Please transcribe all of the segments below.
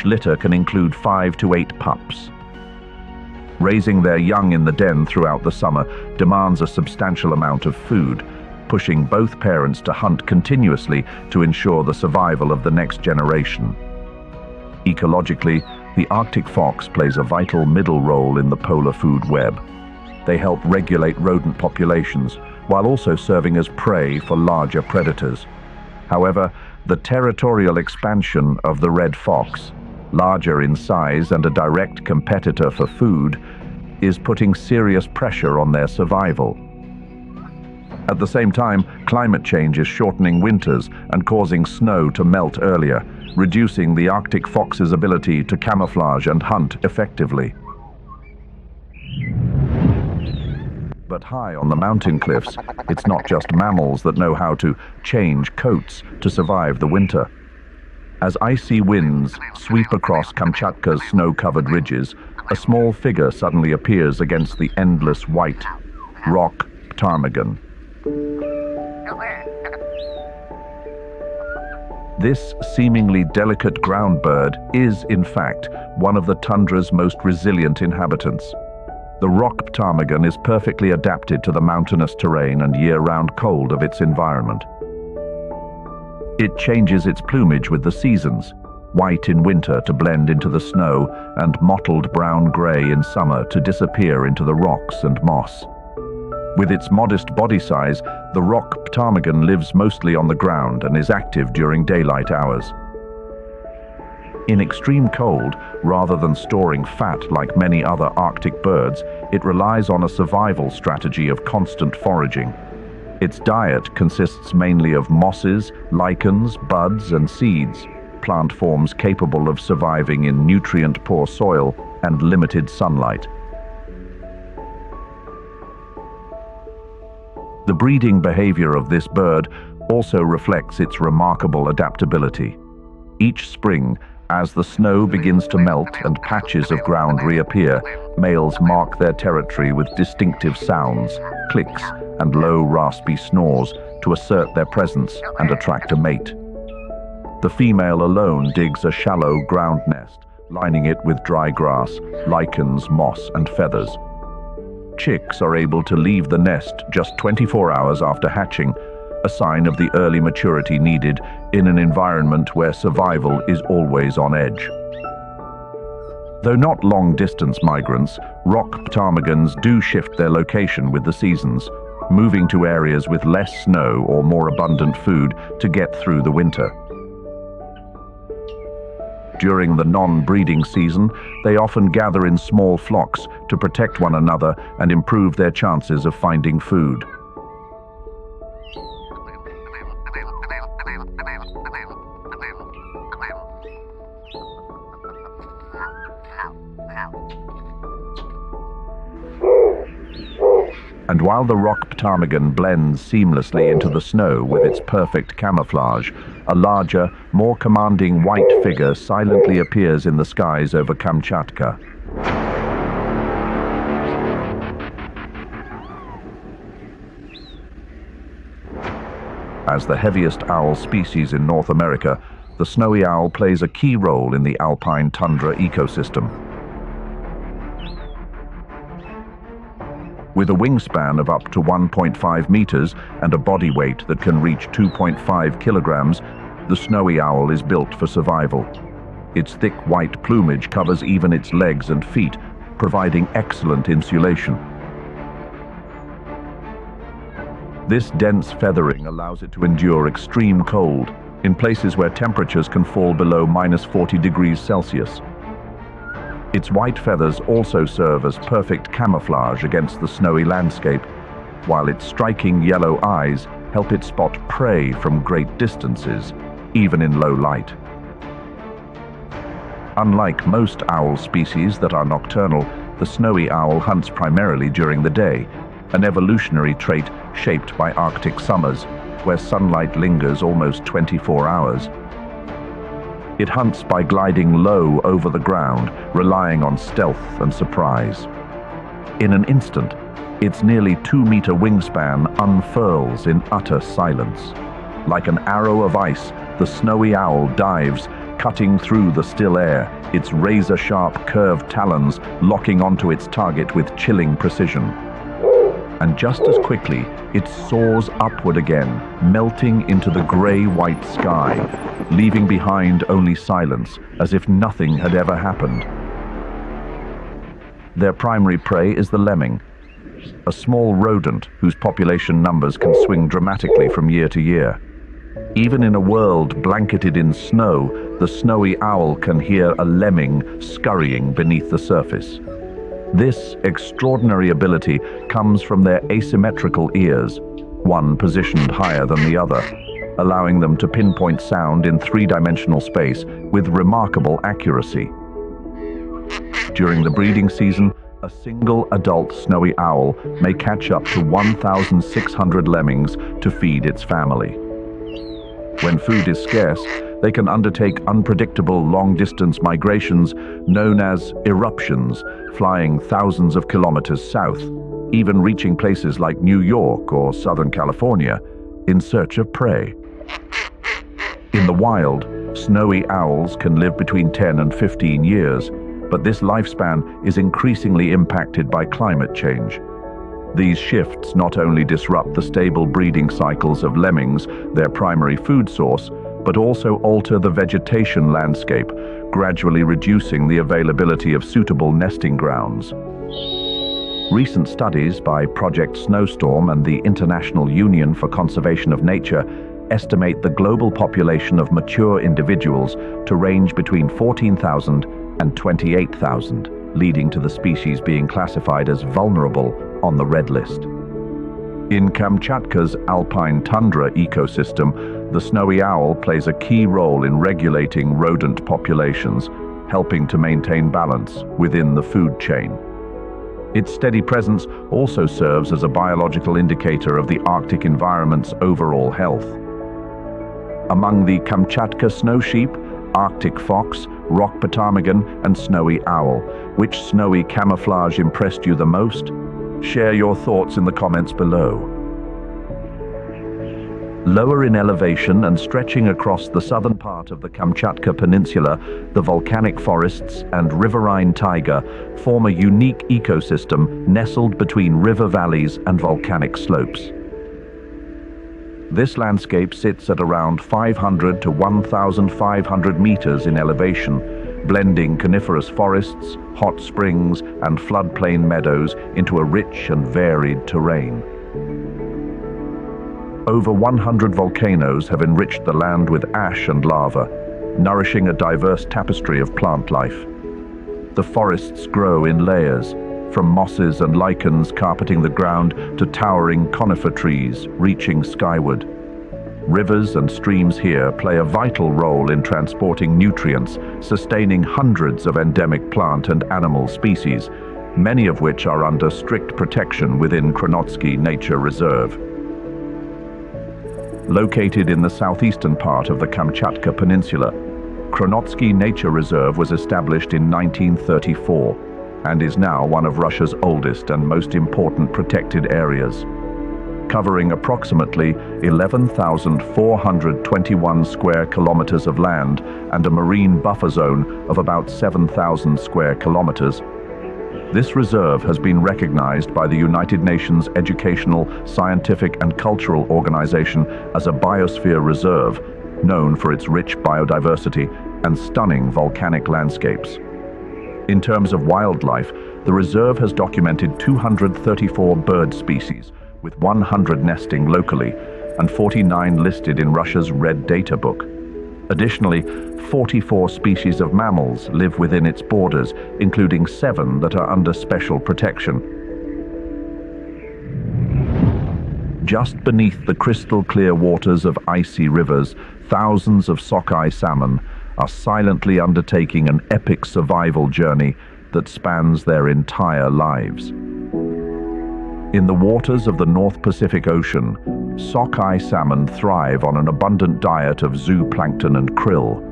Each litter can include 5 to 8 pups. Raising their young in the den throughout the summer demands a substantial amount of food, pushing both parents to hunt continuously to ensure the survival of the next generation. Ecologically, the Arctic fox plays a vital middle role in the polar food web. They help regulate rodent populations while also serving as prey for larger predators. However, the territorial expansion of the red fox, larger in size and a direct competitor for food, is putting serious pressure on their survival. At the same time, climate change is shortening winters and causing snow to melt earlier, reducing the Arctic fox's ability to camouflage and hunt effectively. But high on the mountain cliffs, it's not just mammals that know how to change coats to survive the winter. As icy winds sweep across Kamchatka's snow-covered ridges, a small figure suddenly appears against the endless white rock ptarmigan. This seemingly delicate ground bird is, in fact, one of the tundra's most resilient inhabitants. The rock ptarmigan is perfectly adapted to the mountainous terrain and year-round cold of its environment. It changes its plumage with the seasons, white in winter to blend into the snow and mottled brown-gray in summer to disappear into the rocks and moss. With its modest body size, the rock ptarmigan lives mostly on the ground and is active during daylight hours. In extreme cold, rather than storing fat like many other Arctic birds, it relies on a survival strategy of constant foraging. Its diet consists mainly of mosses, lichens, buds, and seeds, plant forms capable of surviving in nutrient-poor soil and limited sunlight. The breeding behavior of this bird also reflects its remarkable adaptability. Each spring, as the snow begins to melt and patches of ground reappear, males mark their territory with distinctive sounds, clicks, and low, raspy snores to assert their presence and attract a mate. The female alone digs a shallow ground nest, lining it with dry grass, lichens, moss, and feathers. Chicks are able to leave the nest just 24 hours after hatching, a sign of the early maturity needed in an environment where survival is always on edge. Though not long-distance migrants, rock ptarmigans do shift their location with the seasons, moving to areas with less snow or more abundant food to get through the winter. During the non-breeding season, they often gather in small flocks to protect one another and improve their chances of finding food. And while the rock ptarmigan blends seamlessly into the snow with its perfect camouflage, a larger, more commanding white figure silently appears in the skies over Kamchatka. As the heaviest owl species in North America, the snowy owl plays a key role in the alpine tundra ecosystem. With a wingspan of up to 1.5 meters and a body weight that can reach 2.5 kilograms, the snowy owl is built for survival. Its thick white plumage covers even its legs and feet, providing excellent insulation. This dense feathering allows it to endure extreme cold in places where temperatures can fall below -40 degrees Celsius. Its white feathers also serve as perfect camouflage against the snowy landscape, while its striking yellow eyes help it spot prey from great distances, even in low light. Unlike most owl species that are nocturnal, the snowy owl hunts primarily during the day, an evolutionary trait shaped by Arctic summers, where sunlight lingers almost 24 hours. It hunts by gliding low over the ground, relying on stealth and surprise. In an instant, its nearly 2-meter wingspan unfurls in utter silence. Like an arrow of ice, the snowy owl dives, cutting through the still air, its razor-sharp curved talons locking onto its target with chilling precision. And just as quickly, it soars upward again, melting into the gray-white sky, leaving behind only silence, as if nothing had ever happened. Their primary prey is the lemming, a small rodent whose population numbers can swing dramatically from year to year. Even in a world blanketed in snow, the snowy owl can hear a lemming scurrying beneath the surface. This extraordinary ability comes from their asymmetrical ears, one positioned higher than the other, allowing them to pinpoint sound in three-dimensional space with remarkable accuracy. During the breeding season, a single adult snowy owl may catch up to 1,600 lemmings to feed its family. When food is scarce, they can undertake unpredictable long-distance migrations known as eruptions, flying thousands of kilometers south, even reaching places like New York or Southern California in search of prey. In the wild, snowy owls can live between 10 and 15 years, but this lifespan is increasingly impacted by climate change. These shifts not only disrupt the stable breeding cycles of lemmings, their primary food source, but also alter the vegetation landscape, gradually reducing the availability of suitable nesting grounds. Recent studies by Project Snowstorm and the International Union for Conservation of Nature estimate the global population of mature individuals to range between 14,000 and 28,000, leading to the species being classified as vulnerable on the red list. In Kamchatka's alpine tundra ecosystem, the snowy owl plays a key role in regulating rodent populations, helping to maintain balance within the food chain. Its steady presence also serves as a biological indicator of the Arctic environment's overall health. Among the Kamchatka snow sheep, Arctic fox, rock ptarmigan, and snowy owl, which snowy camouflage impressed you the most? Share your thoughts in the comments below. Lower in elevation and stretching across the southern part of the Kamchatka Peninsula, the volcanic forests and riverine taiga form a unique ecosystem nestled between river valleys and volcanic slopes. This landscape sits at around 500 to 1,500 meters in elevation, blending coniferous forests, hot springs, and floodplain meadows into a rich and varied terrain. Over 100 volcanoes have enriched the land with ash and lava, nourishing a diverse tapestry of plant life. The forests grow in layers, from mosses and lichens carpeting the ground to towering conifer trees reaching skyward. Rivers and streams here play a vital role in transporting nutrients, sustaining hundreds of endemic plant and animal species, many of which are under strict protection within Kronotsky Nature Reserve. Located in the southeastern part of the Kamchatka Peninsula, Kronotsky Nature Reserve was established in 1934 and is now one of Russia's oldest and most important protected areas. Covering approximately 11,421 square kilometers of land and a marine buffer zone of about 7,000 square kilometers, this reserve has been recognized by the United Nations Educational, Scientific and Cultural Organization as a biosphere reserve, known for its rich biodiversity and stunning volcanic landscapes. In terms of wildlife, the reserve has documented 234 bird species, with 100 nesting locally and 49 listed in Russia's Red Data Book. Additionally, 44 species of mammals live within its borders, including 7 that are under special protection. Just beneath the crystal-clear waters of icy rivers, thousands of sockeye salmon are silently undertaking an epic survival journey that spans their entire lives. In the waters of the North Pacific Ocean, sockeye salmon thrive on an abundant diet of zooplankton and krill,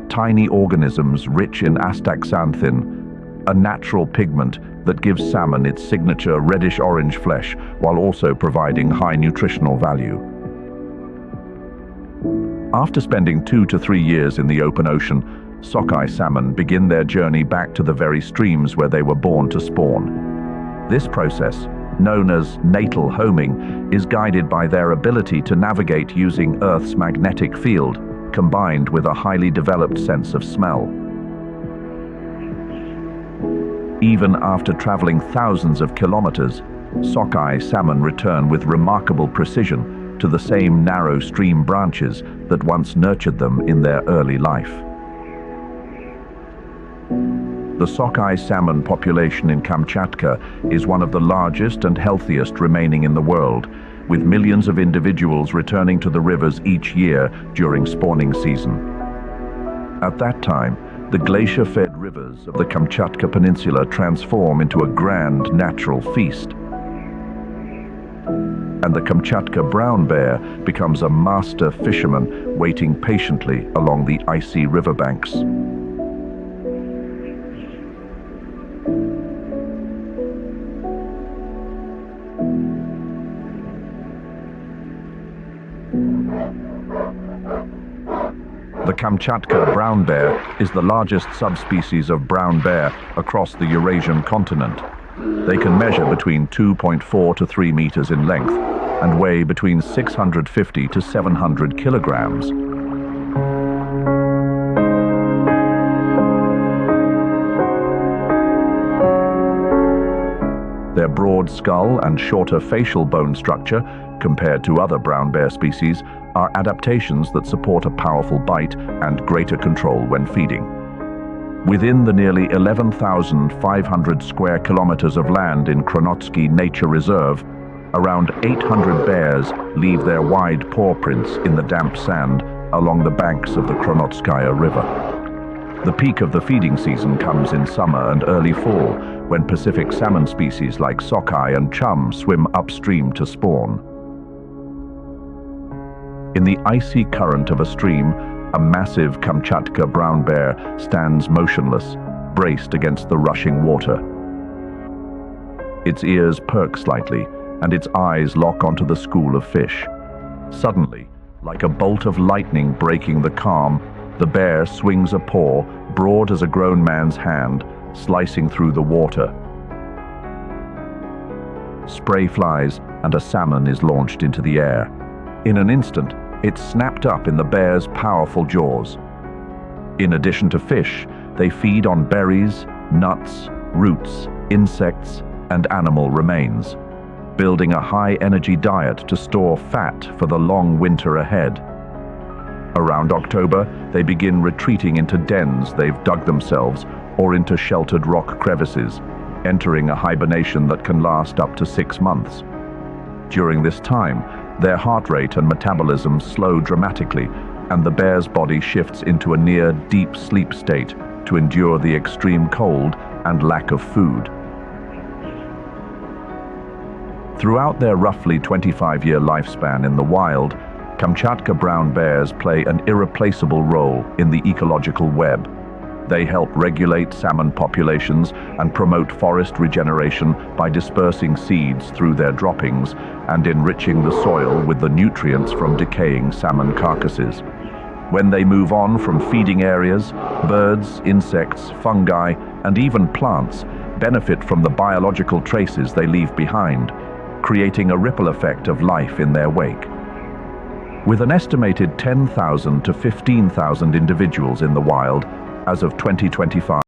tiny organisms rich in astaxanthin, a natural pigment that gives salmon its signature reddish-orange flesh while also providing high nutritional value. After spending 2 to 3 years in the open ocean, sockeye salmon begin their journey back to the very streams where they were born to spawn. This process, known as natal homing, is guided by their ability to navigate using Earth's magnetic field, combined with a highly developed sense of smell. Even after traveling thousands of kilometers, sockeye salmon return with remarkable precision to the same narrow stream branches that once nurtured them in their early life. The sockeye salmon population in Kamchatka is one of the largest and healthiest remaining in the world, with millions of individuals returning to the rivers each year during spawning season. At that time, the glacier-fed rivers of the Kamchatka Peninsula transform into a grand natural feast. And the Kamchatka brown bear becomes a master fisherman waiting patiently along the icy riverbanks. The Kamchatka brown bear is the largest subspecies of brown bear across the Eurasian continent. They can measure between 2.4 to 3 meters in length and weigh between 650 to 700 kilograms. Their broad skull and shorter facial bone structure, compared to other brown bear species, are adaptations that support a powerful bite and greater control when feeding. Within the nearly 11,500 square kilometers of land in Kronotsky Nature Reserve, around 800 bears leave their wide paw prints in the damp sand along the banks of the Kronotskaya River. The peak of the feeding season comes in summer and early fall, when Pacific salmon species like sockeye and chum swim upstream to spawn. In the icy current of a stream, a massive Kamchatka brown bear stands motionless, braced against the rushing water. Its ears perk slightly, and its eyes lock onto the school of fish. Suddenly, like a bolt of lightning breaking the calm, the bear swings a paw, broad as a grown man's hand, slicing through the water. Spray flies, and a salmon is launched into the air. In an instant, it's snapped up in the bear's powerful jaws. In addition to fish, they feed on berries, nuts, roots, insects, and animal remains, building a high-energy diet to store fat for the long winter ahead. Around October, they begin retreating into dens they've dug themselves or into sheltered rock crevices, entering a hibernation that can last up to 6 months. During this time, their heart rate and metabolism slow dramatically, and the bear's body shifts into a near deep sleep state to endure the extreme cold and lack of food. Throughout their roughly 25-year lifespan in the wild, Kamchatka brown bears play an irreplaceable role in the ecological web. They help regulate salmon populations and promote forest regeneration by dispersing seeds through their droppings and enriching the soil with the nutrients from decaying salmon carcasses. When they move on from feeding areas, birds, insects, fungi, and even plants benefit from the biological traces they leave behind, creating a ripple effect of life in their wake. With an estimated 10,000 to 15,000 individuals in the wild as of 2025,